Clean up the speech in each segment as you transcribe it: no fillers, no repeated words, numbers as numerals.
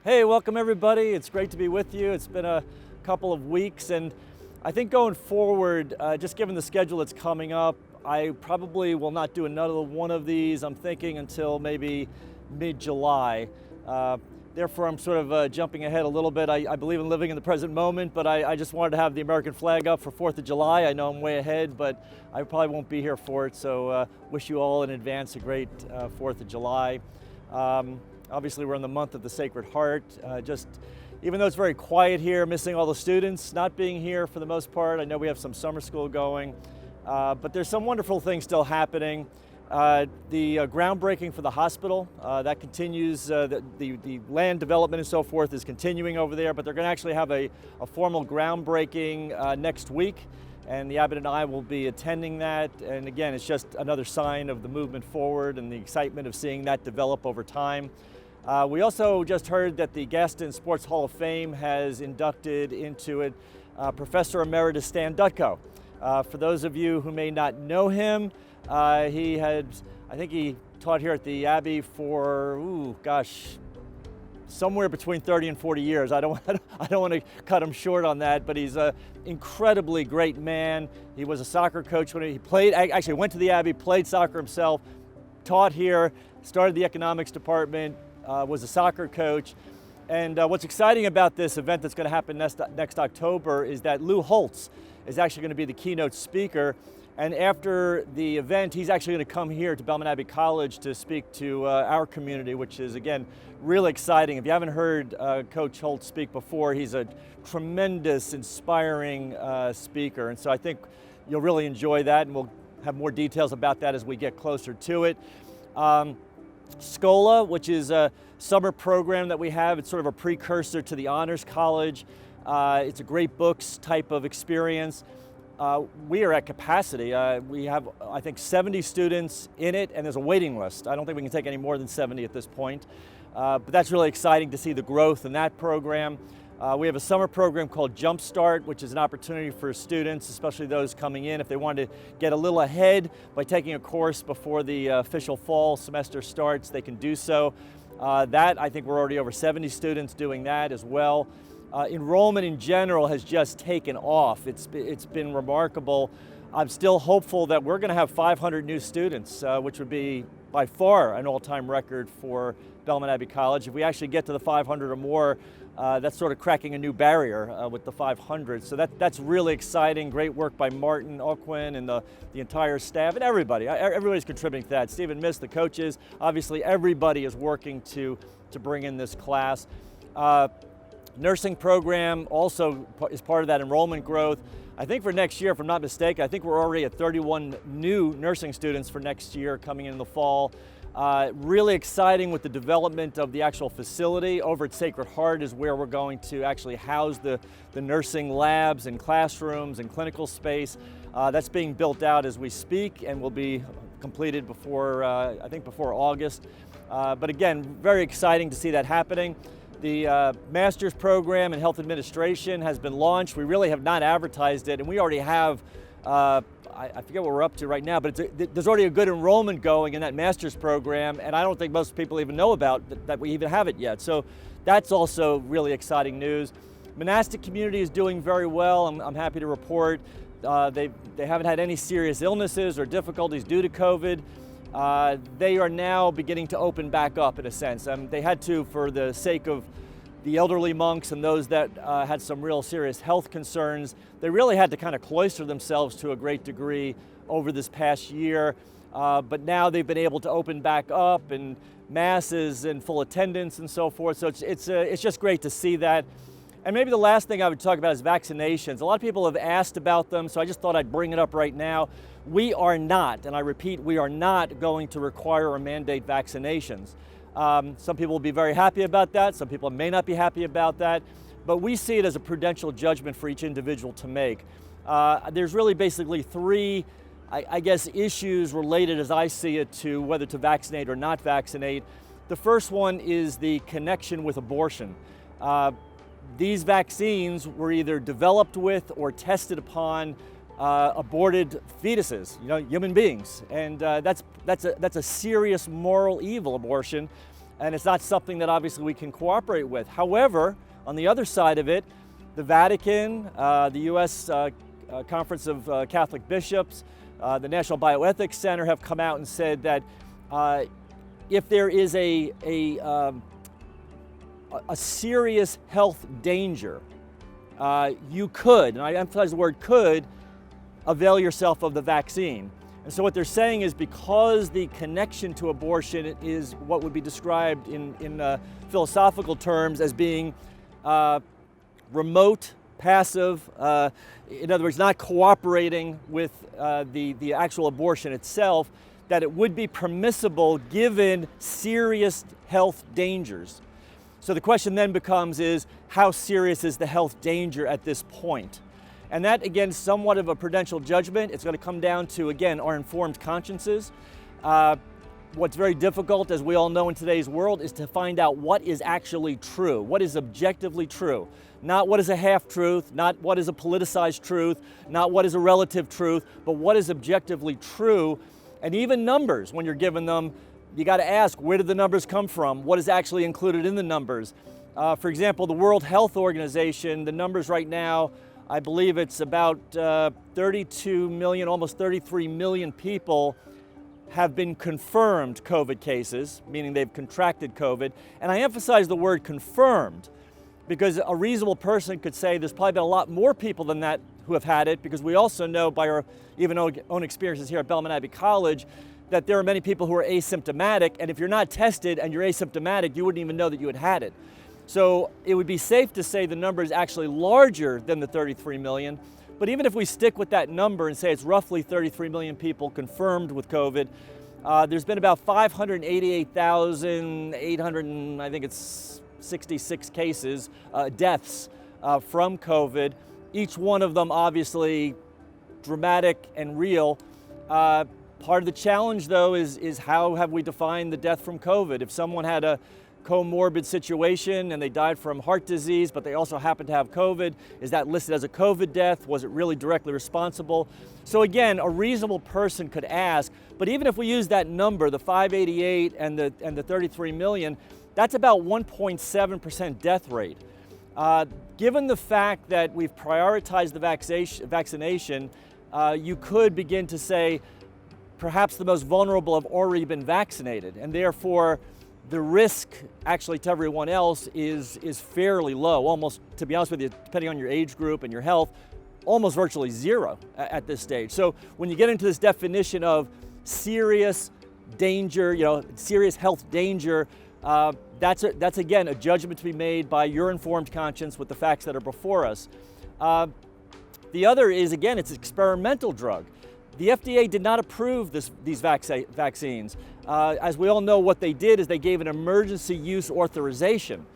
Hey, welcome everybody. It's great to be with you. It's been a couple of weeks, and I think going forward, just given the schedule that's coming up, I probably will not do another one of these, I'm thinking, until maybe mid-July. Therefore, I'm sort of jumping ahead a little bit. I believe in living in the present moment, but I just wanted to have the American flag up for 4th of July. I know I'm way ahead, but I probably won't be here for it, so wish you all in advance a great 4th of July. Obviously, we're in the month of the Sacred Heart. Even though it's very quiet here, missing all the students, not being here for the most part. I know we have some summer school going, but there's some wonderful things still happening. The groundbreaking for the hospital, that continues. The land development and so forth is continuing over there, but they're going to actually have a formal groundbreaking next week, and the Abbot and I will be attending that. And again, it's just another sign of the movement forward and the excitement of seeing that develop over time. We also just heard that the Gaston Sports Hall of Fame has inducted into it Professor Emeritus Stan Dutko. For those of you who may not know him, I think he taught here at the Abbey for, somewhere between 30 and 40 years. I don't want to cut him short on that, but he's an incredibly great man. He was a soccer coach when he played, actually went to the Abbey, played soccer himself, taught here, started the economics department, was a soccer coach. And what's exciting about this event that's going to happen next October is that Holt is actually going to be the keynote speaker. And after the event, he's actually going to come here to Belmont Abbey College to speak to our community, which is, again, really exciting. If you haven't heard Coach Holt speak before, he's a tremendous, inspiring speaker. And so I think you'll really enjoy that, and we'll have more details about that as we get closer to it. Scola, which is a summer program that we have, it's sort of a precursor to the Honors College. It's a great books type of experience. We are at capacity. We have, I think, 70 students in it, and there's a waiting list. I don't think we can take any more than 70 at this point. But that's really exciting to see the growth in that program. We have a summer program called Jumpstart, which is an opportunity for students, especially those coming in, if they want to get a little ahead by taking a course before the official fall semester starts, they can do so. I think we're already over 70 students doing that as well. Enrollment in general has just taken off. It's been remarkable. I'm still hopeful that we're going to have 500 new students, which would be by far an all-time record for Belmont Abbey College. If we actually get to the 500 or more, that's sort of cracking a new barrier with the 500. So that's really exciting. Great work by Martin O'Quinn and the entire staff and everybody. Everybody's contributing to that. Stephen Miss, the coaches, obviously everybody is working to bring in this class. Nursing program also is part of that enrollment growth. I think for next year, if I'm not mistaken, I think we're already at 31 new nursing students for next year coming in the fall. Really exciting with the development of the actual facility. Over at Sacred Heart is where we're going to actually house the nursing labs and classrooms and clinical space. That's being built out as we speak and will be completed before, I think before August. But again, very exciting to see that happening. The master's program in health administration has been launched. We really have not advertised it, and we already have, I forget what we're up to right now, but there's already a good enrollment going in that master's program, and I don't think most people even know about that we even have it yet. So that's also really exciting news. Monastic community is doing very well. I'm happy to report. They haven't had any serious illnesses or difficulties due to COVID. They are now beginning to open back up in a sense. They had to for the sake of the elderly monks and those that had some real serious health concerns. They really had to kind of cloister themselves to a great degree over this past year. But now they've been able to open back up, and masses and full attendance and so forth. So it's just great to see that. And maybe the last thing I would talk about is vaccinations. A lot of people have asked about them, so I just thought I'd bring it up right now. We are not, and I repeat, we are not going to require or mandate vaccinations. Some people will be very happy about that. Some people may not be happy about that. But we see it as a prudential judgment for each individual to make. There's really basically three, I guess, issues related, as I see it, to whether to vaccinate or not vaccinate. The first one is the connection with abortion. These vaccines were either developed with or tested upon aborted fetuses, human beings, and that's a serious moral evil, abortion. and it's not something that obviously we can cooperate with. However, on the other side of it, the Vatican, the U.S. Conference of Catholic Bishops, the National Bioethics Center have come out and said that if there is a serious health danger, you could, and I emphasize the word could, avail yourself of the vaccine. And so what they're saying is, because the connection to abortion is what would be described in philosophical terms as being remote, passive, in other words, not cooperating with the actual abortion itself, that it would be permissible given serious health dangers. So the question then becomes is, how serious is the health danger at this point? And that, again, is somewhat of a prudential judgment. It's going to come down to, again, our informed consciences. What's very difficult, as we all know in today's world, is to find out what is actually true, what is objectively true. Not what is a half-truth, not what is a politicized truth, not what is a relative truth, but what is objectively true. And even numbers, when you're given them, you got to ask, where did the numbers come from? What is actually included in the numbers? For example, the World Health Organization, the numbers right now, I believe it's about 32 million, almost 33 million people have been confirmed COVID cases, meaning they've contracted COVID. And I emphasize the word confirmed, because a reasonable person could say there's probably been a lot more people than that who have had it, because we also know by our even own experiences here at Belmont Abbey College that there are many people who are asymptomatic, and if you're not tested and you're asymptomatic, you wouldn't even know that you had it. So it would be safe to say the number is actually larger than the 33 million, but even if we stick with that number and say it's roughly 33 million people confirmed with COVID, there's been about 588,800, I think it's 66 cases, deaths from COVID, each one of them obviously dramatic and real. Part of the challenge, though, is how have we defined the death from COVID? If someone had a comorbid situation and they died from heart disease, but they also happened to have COVID, is that listed as a COVID death? Was it really directly responsible? So again, a reasonable person could ask, but even if we use that number, the 588 and the 33 million, that's about 1.7% death rate. Given the fact that we've prioritized the vaccination, you could begin to say perhaps the most vulnerable have already been vaccinated, and therefore the risk actually to everyone else is fairly low, almost, to be honest with you, depending on your age group and your health, almost virtually zero at this stage. So when you get into this definition of serious danger, serious health danger, that's again a judgment to be made by your informed conscience with the facts that are before us. The other is, again, it's an experimental drug. The FDA did not approve these vaccines. As we all know, what they did is they gave an emergency use authorization.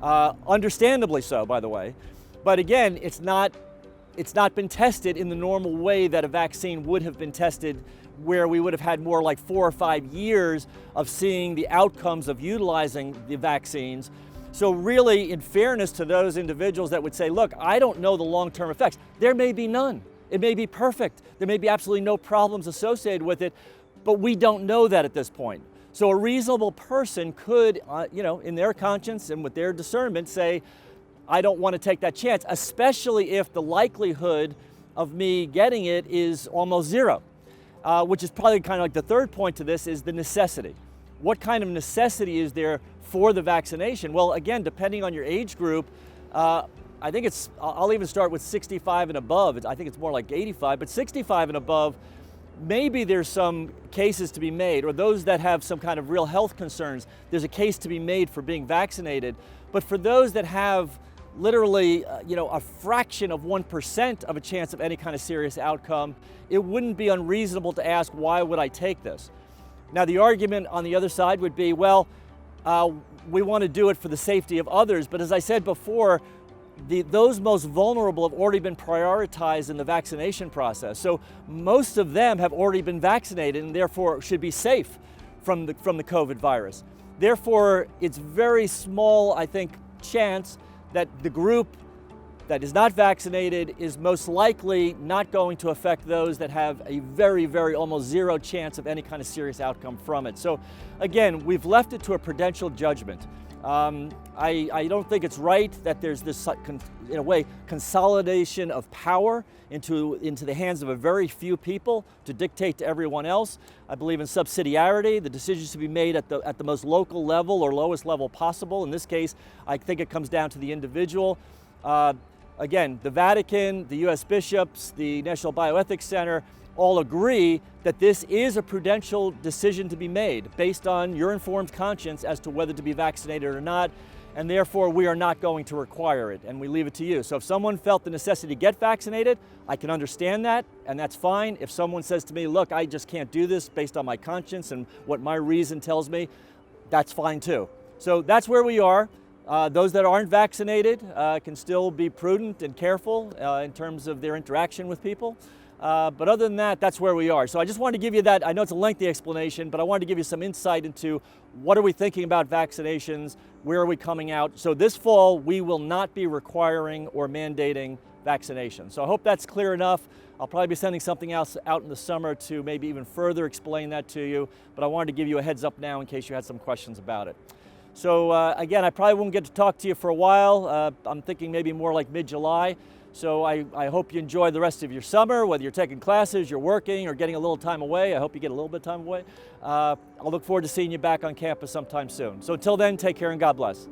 Understandably so, by the way. But again, it's not been tested in the normal way that a vaccine would have been tested, where we would have had more like 4 or 5 years of seeing the outcomes of utilizing the vaccines. So really, in fairness to those individuals that would say, look, I don't know the long-term effects, there may be none. It may be perfect. There may be absolutely no problems associated with it, but we don't know that at this point. So a reasonable person could, in their conscience and with their discernment, say, I don't want to take that chance, especially if the likelihood of me getting it is almost zero, which is probably kind of like the third point to this, is the necessity. What kind of necessity is there for the vaccination? Well, again, depending on your age group, I think I'll even start with 65 and above. I think it's more like 85, but 65 and above, maybe there's some cases to be made, or those that have some kind of real health concerns, there's a case to be made for being vaccinated. But for those that have literally, a fraction of 1% of a chance of any kind of serious outcome, it wouldn't be unreasonable to ask, why would I take this? Now, the argument on the other side would be, well, we want to do it for the safety of others, but as I said before, those most vulnerable have already been prioritized in the vaccination process. So most of them have already been vaccinated and therefore should be safe from the COVID virus. Therefore, it's very small, I think, chance that the group that is not vaccinated is most likely not going to affect those that have a very, very almost zero chance of any kind of serious outcome from it. So again, we've left it to a prudential judgment. I don't think it's right that there's this, in a way, consolidation of power into the hands of a very few people to dictate to everyone else. I believe in subsidiarity, the decisions to be made at the most local level or lowest level possible. In this case, I think it comes down to the individual. Again, the Vatican, the US bishops, the National Bioethics Center all agree that this is a prudential decision to be made based on your informed conscience as to whether to be vaccinated or not, and therefore we are not going to require it, and we leave it to you. So if someone felt the necessity to get vaccinated, I can understand that, and that's fine. If someone says to me, look, I just can't do this based on my conscience and what my reason tells me, that's fine too. So that's where we are. Those that aren't vaccinated can still be prudent and careful in terms of their interaction with people. But other than that, that's where we are. So I just wanted to give you that. I know it's a lengthy explanation, but I wanted to give you some insight into what are we thinking about vaccinations, where are we coming out. So this fall, we will not be requiring or mandating vaccination. So I hope that's clear enough. I'll probably be sending something else out in the summer to maybe even further explain that to you, but I wanted to give you a heads up now in case you had some questions about it. So again, I probably won't get to talk to you for a while. I'm thinking maybe more like mid-July. So I hope you enjoy the rest of your summer, whether you're taking classes, you're working, or getting a little time away. I hope you get a little bit of time away. I'll look forward to seeing you back on campus sometime soon. So until then, take care and God bless.